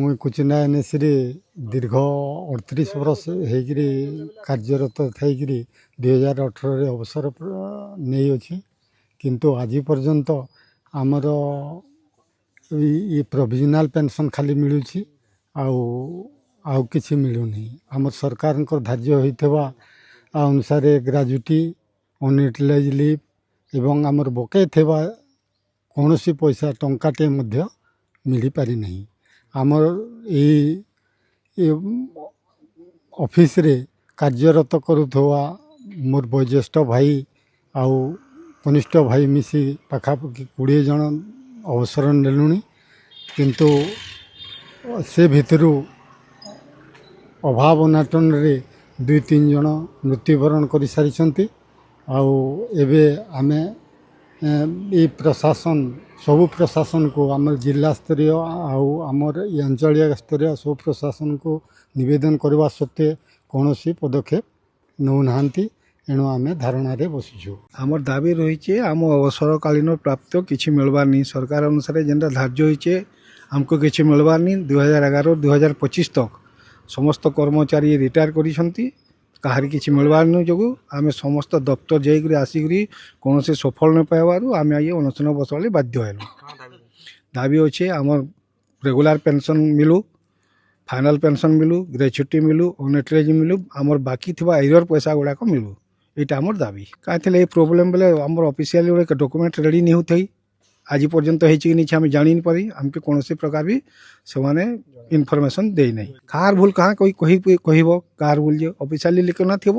मुई कुचिना एनएसी रे दीर्घ 38 बरस होकर कार्यरत थी 2018 अवसर नहीं अच्छी किंतु आज पर्यंत आमर ये प्रोविजनल पेंशन खाली मिलूँ आउ किसी मिलूनी आम सरकार धार्य होता अनुसार ग्रेजुटी अनयूटिलाइज लीव एवं आमर बके थिबा कौन सी पैसा टंकाटे मिल पारि नहीं आमर ये ऑफिस रे कार्यरत करुवा मोर वयोज्येष्ठ भाई आउ कनिष्ठ भाई मिसी पाखापाखि 20 जन अवसर नेलुणी किंतु से भितरु अभाव अनाटन रे 2-3 जन मृत्युवरण कर सारी आउ एबे आमे ये प्रशासन सबु प्रशासन को आम जिला स्तरीय आमर ये अंचल स्तरीय सब प्रशासन को निवेदन करने सत्वे कौन सी पदक्षेप नौना एणु आम धारणा बसीचु आमर दाबी रही आम अवसरकालीन प्राप्त किसी मिलबार नहीं सरकार अनुसार जेनटा धार्य होइए आमको किसी मिलबार नहीं 2011-2025 तक समस्त कर्मचारी रिटायर करिसंती कहार किसी मिलबार नहीं जो आम समस्त दफ्तर जाइक आसिक कौन से सफल नहीं पाइबार आम ये अनशन बसवाली बाध्य हेलु दाबी अच्छे आमर रेगुलर पेंशन मिलू फाइनल पेंशन मिलू ग्रेच्युटी मिलू अनयूटिलाइज मिलू आमर बाकी थिबा एरियर पैसा गुड़ाक मिलू यहाँ आमर दाबी कहीं ये प्रोब्लेम बेले आमर ऑफिशियल गोटे डॉक्यूमेंट रेडी नहीं होता आज पर्यंत होम जानी पारी आमके कौन प्रकार भी से इनफॉरमेशन दे नहीं कार भूल कहाँ कोई कह कार भूल जे ऑफिशियली लिखना थी